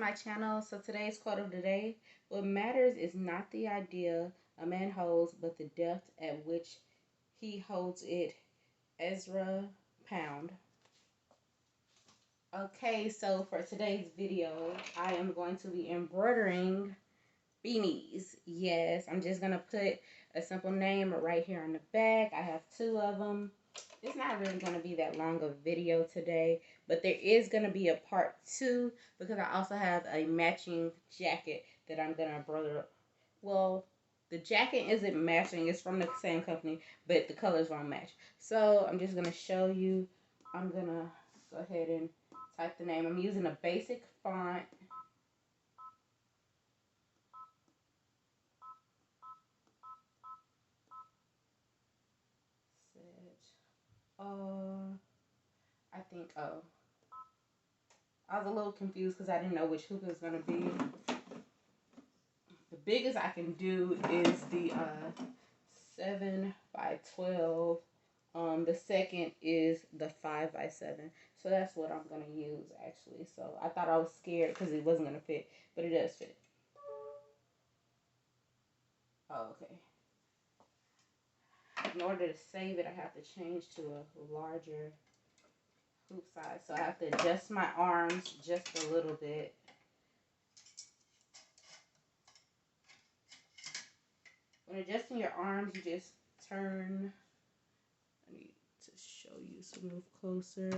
my channel. So today's quote of the day: what matters is not the idea a man holds, but the depth at which he holds it. Ezra Pound. Okay, so for today's video, I am going to be embroidering beanies. Yes, I'm just gonna put a simple name right here on the back. I have two of them. It's not really gonna be that long of a video today, but there is gonna be a part two because I also have a matching jacket that I'm gonna embroider. Well, the jacket isn't matching, it's from the same company, but the colors won't match. So I'm just gonna show you. I'm gonna go ahead and type the name. I'm using a basic font. I think, I was a little confused because I didn't know which hoop it was going to be. The biggest I can do is the 7 by 12. The second is the 5 by 7. So that's what I'm going to use, actually. So I thought I was scared because it wasn't going to fit, but it does fit. Oh, okay. In order to save it, I have to change to a larger hoop size. So I have to adjust my arms just a little bit. When adjusting your arms, you just turn. I need to show you so move closer.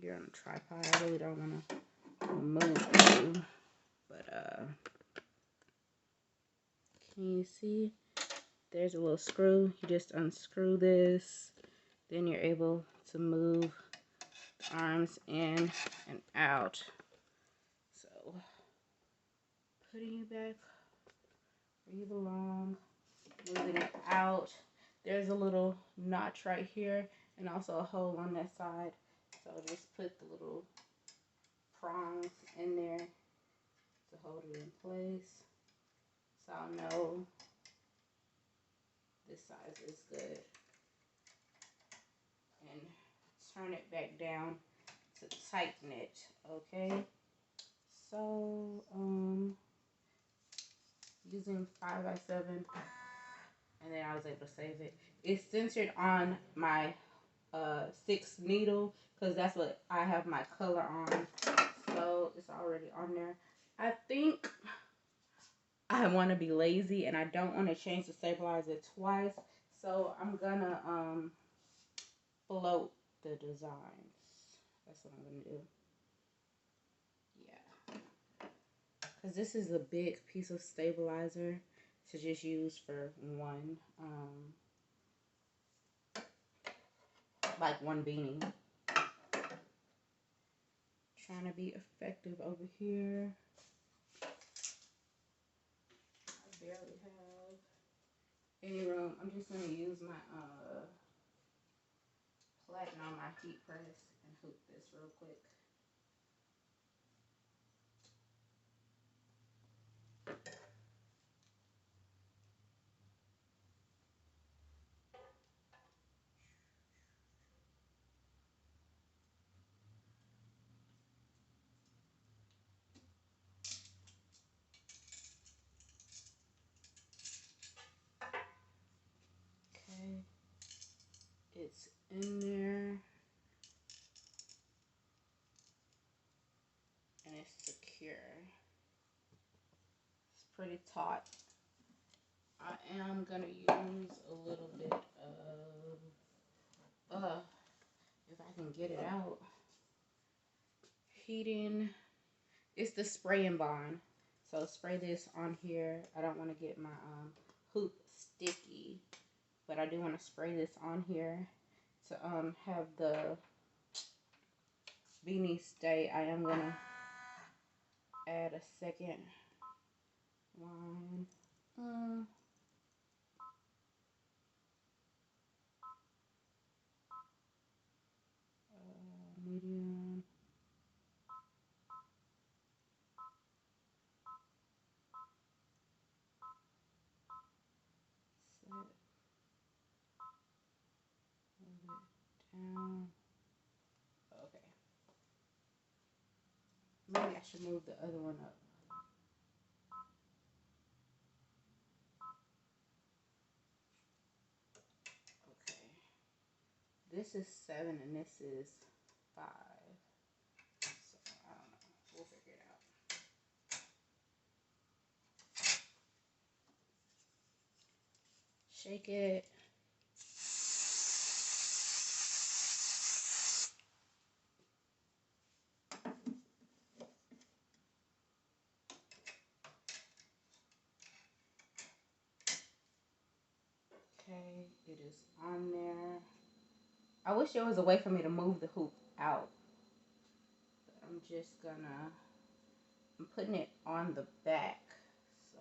You're on a tripod. I really don't want to move you, but can you see? There's a little screw. You just unscrew this. Then you're able to move the arms in and out. So, putting it back where you belong, moving it out. There's a little notch right here and also a hole on that side. So just put the little prongs in there to hold it in place. So I'll know this size is good. And turn it back down to tighten it, okay? So, using 5 by 7, and then I was able to save it. It's centered on my 6 needle because that's what I have my color on. So it's already on there. I think I want to be lazy and I don't want to change the stabilizer twice. So I'm gonna float the designs. That's what I'm gonna do. Yeah, because this is a big piece of stabilizer to just use for one like one beanie. Trying to be effective over here. I barely have any room. I'm just gonna use my platen on my heat press and hoop this real quick. Okay, it's in there and it's secure. It's pretty taut. I am gonna use a little bit of if I can get it out, heating. It's the spray and bond. So spray this on here. I don't want to get my hoop sticky, but I do want to spray this on here to have the beanie stay. I am gonna add a second line. Medium. Set. Move it down. Okay. maybe I should move the other one up. Okay. This is 7 and this is 5. So I don't know. We'll figure it out. Shake it. Okay, it is on there. I wish there was a way for me to move the hoop out. But I'm just gonna, I'm putting it on the back. So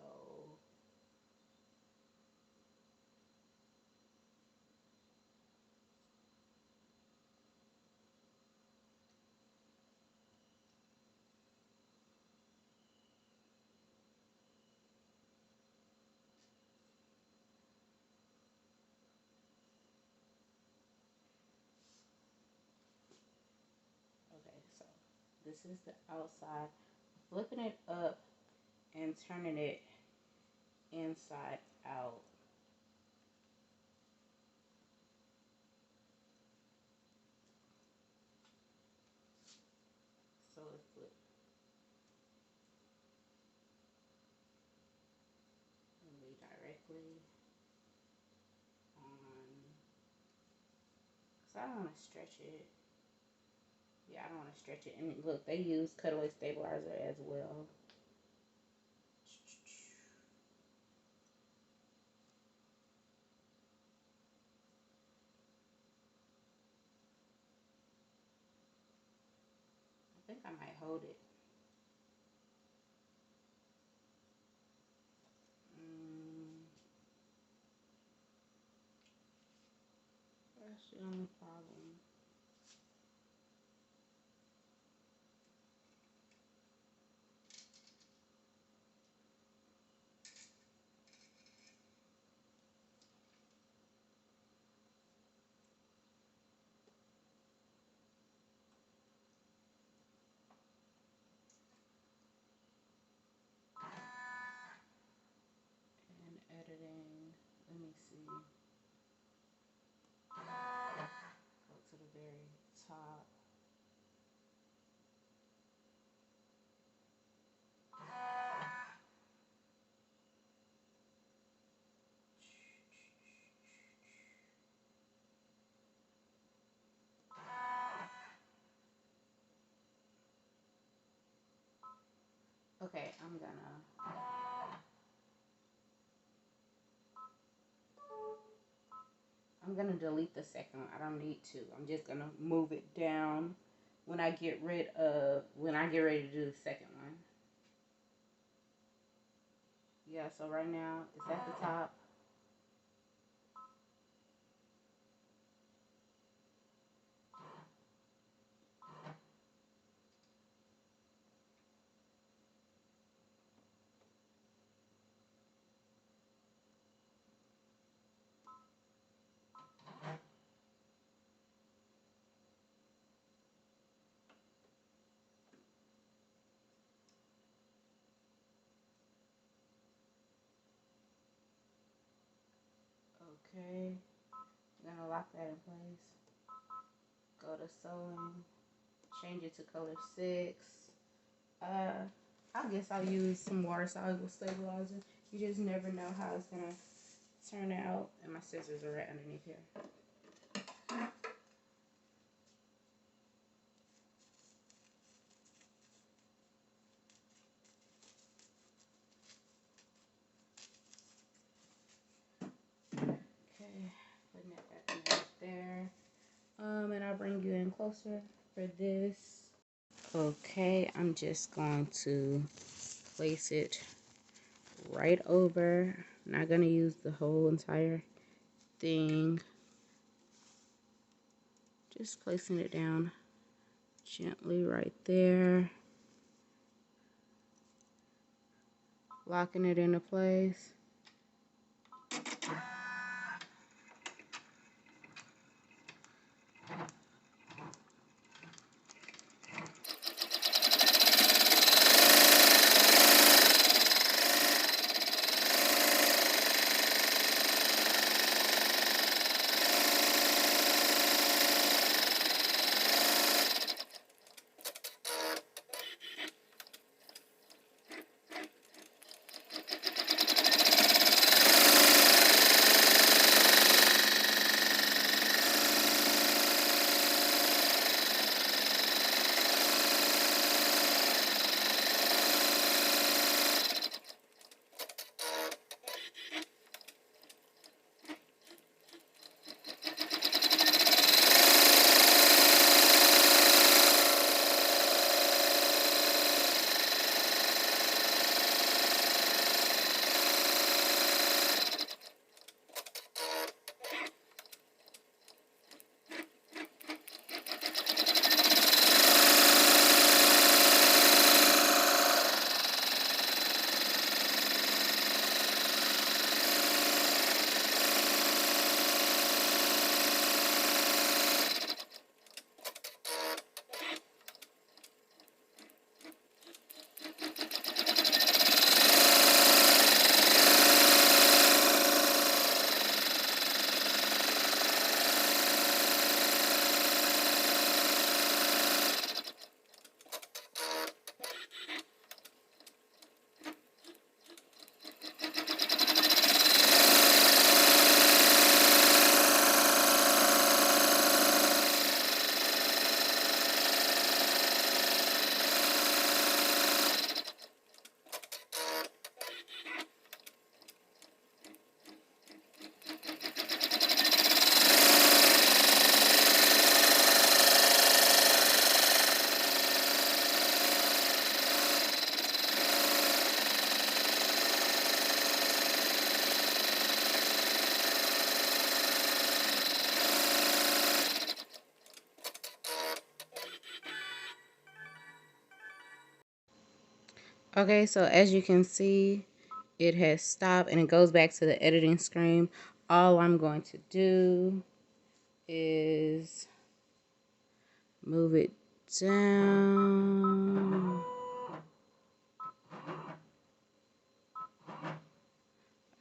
okay, so this is the outside. Flipping it up and turning it inside out. So it flips. And we directly on. Because I don't want to stretch it. Yeah, I don't want to stretch it. And look, they use cutaway stabilizer as well. I think I might hold it. That's the only problem. And editing. Let me see. Go to the very top. Okay, I'm gonna delete the second one. I don't need to. I'm just gonna move it down when I get ready to do the second one. Yeah, so right now it's at the top. Okay, I'm gonna lock that in place. Go to sewing, change it to color 6. I guess I'll use some water soluble stabilizer. You just never know how it's gonna turn out. And my scissors are right underneath here. Okay, putting it back in right there. And I'll bring you in closer for this. Okay, I'm just going to place it right over. I'm not gonna use the whole entire thing. Just placing it down gently right there. Locking it into place. Okay, so as you can see, it has stopped and it goes back to the editing screen. All I'm going to do is move it down.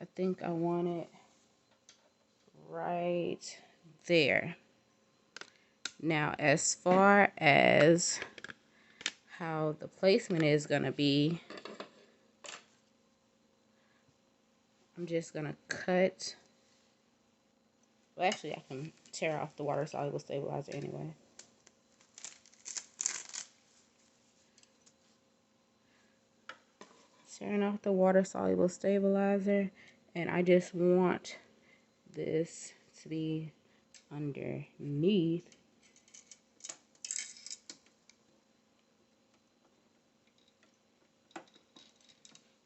I think I want it right there. Now, as far as how the placement is going to be, I'm just going to cut. Well, actually, I can tear off the water-soluble stabilizer anyway. Tearing off the water-soluble stabilizer, and I just want this to be underneath.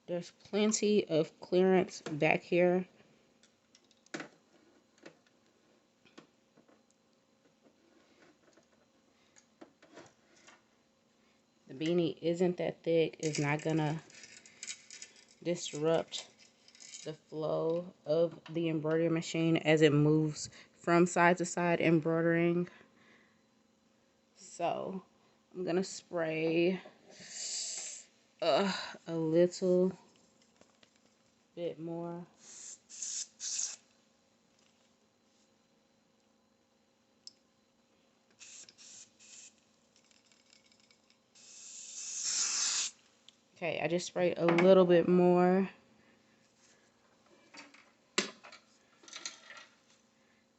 There's plenty of clearance back here. The beanie isn't that thick. It's not gonna disrupt the flow of the embroidery machine as it moves from side to side embroidering. So I'm gonna spray a little bit more. Okay, I just sprayed a little bit more.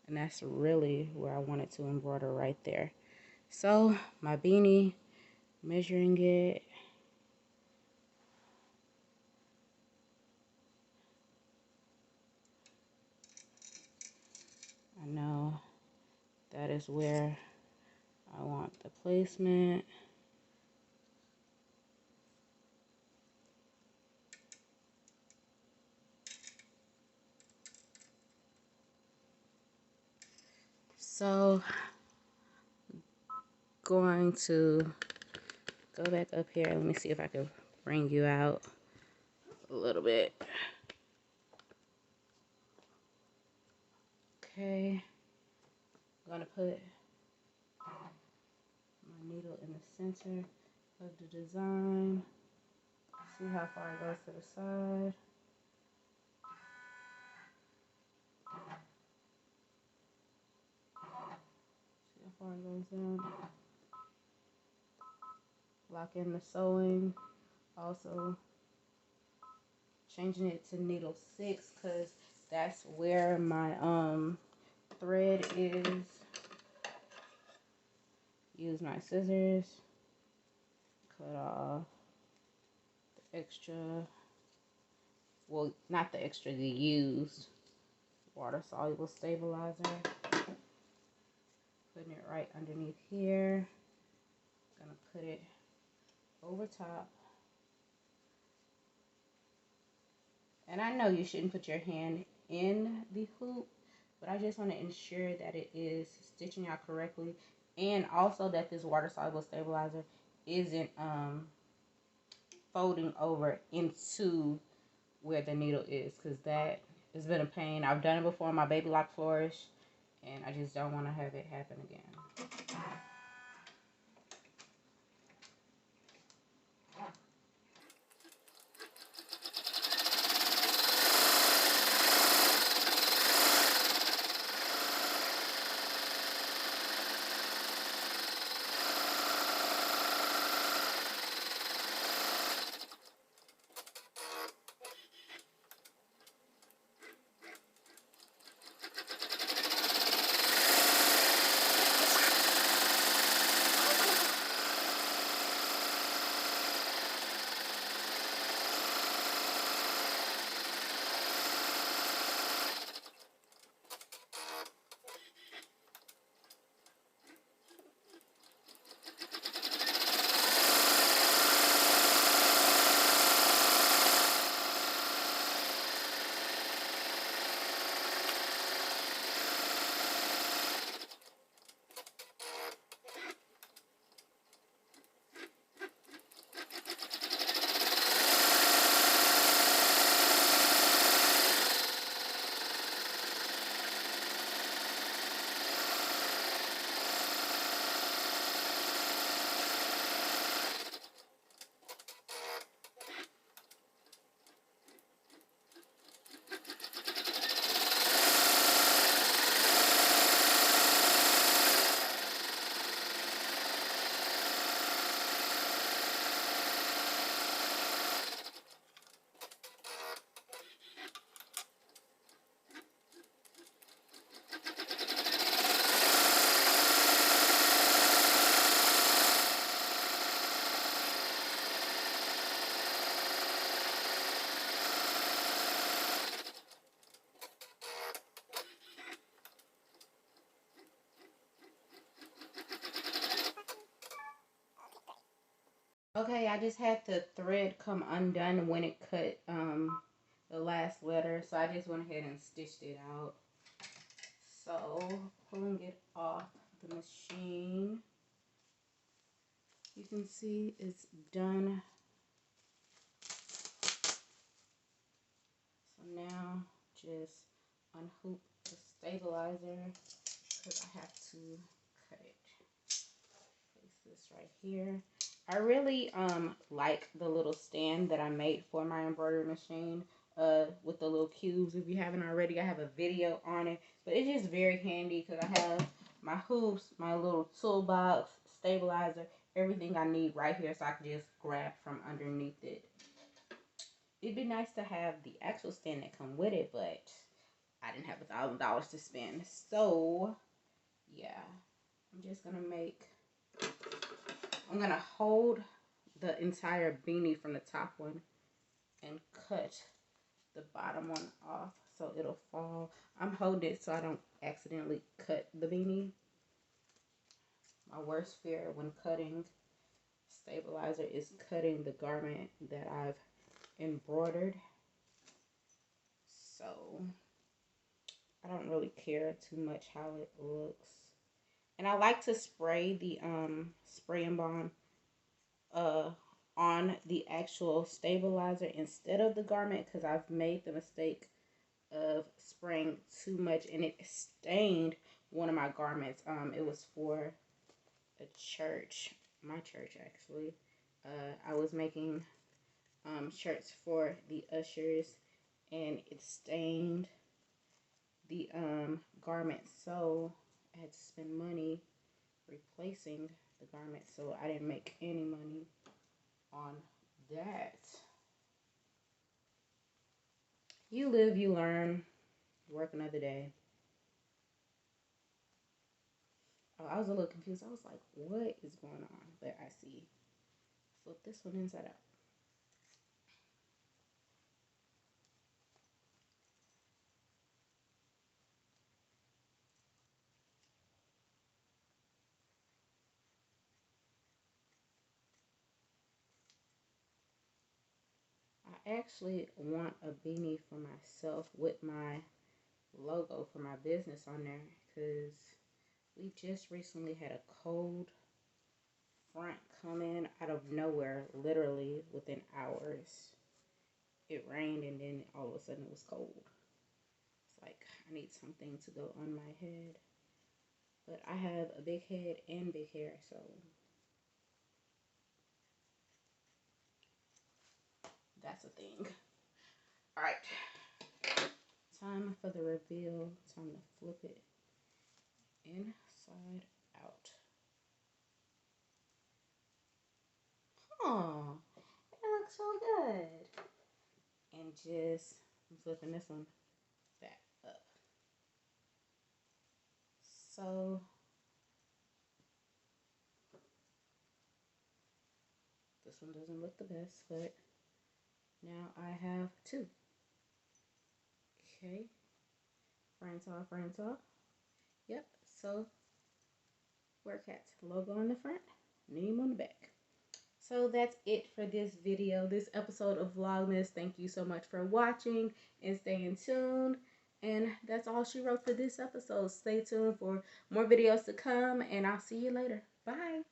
And that's really where I wanted to embroider right there. So my beanie, measuring it. I know that is where I want the placement. So going to go back up here. Let me see if I can bring you out a little bit. Okay, I'm gonna put my needle in the center of the design. See how far it goes to the side. See how far it goes down. Lock in the sewing. Also changing it to needle 6 because that's where my thread is. Use my scissors. Cut off the extra, well, not the extra, the used water soluble stabilizer. Putting it right underneath here. Gonna put it over top. And I know you shouldn't put your hand in the hoop, but I just want to ensure that it is stitching out correctly, and also that this water soluble stabilizer isn't folding over into where the needle is, because that has been a pain. I've done it before on my baby lock flourish, and I just don't want to have it happen again. Okay, I just had the thread come undone when it cut the last letter, so I just went ahead and stitched it out. So pulling it off the machine, you can see it's done. So now just unhook the stabilizer because I have to cut it. Place this right here. I really like the little stand that I made for my embroidery machine with the little cubes. If you haven't already, I have a video on it, but it's just very handy because I have my hoops, my little toolbox, stabilizer, everything I need right here, so I can just grab from underneath it. It'd be nice to have the actual stand that come with it, but I didn't have $1,000 to spend. So yeah, I'm gonna hold the entire beanie from the top one and cut the bottom one off so it'll fall. I'm holding it so I don't accidentally cut the beanie. My worst fear when cutting stabilizer is cutting the garment that I've embroidered. So I don't really care too much how it looks. And I like to spray the spray and bond on the actual stabilizer instead of the garment because I've made the mistake of spraying too much and it stained one of my garments. It was for a church, my church actually. I was making shirts for the ushers and it stained the garment, so I had to spend money replacing the garment, so I didn't make any money on that. You live, you learn, work another day. Oh, I was a little confused. I was like, what is going on? But I see. Flip this one inside out. I actually want a beanie for myself with my logo for my business on there because we just recently had a cold front come in out of nowhere, literally within hours. It rained and then all of a sudden it was cold. It's like I need something to go on my head. But I have a big head and big hair, so that's a thing. Alright. Time for the reveal. Time to flip it inside out. Oh, it looks so good. And just I'm flipping this one back up. So this one doesn't look the best, but now I have two. Okay. Friends off, friends off. Yep. So wear cats. Logo on the front, name on the back. So that's it for this video, this episode of Vlogmas. Thank you so much for watching and staying tuned. And that's all she wrote for this episode. Stay tuned for more videos to come, and I'll see you later. Bye.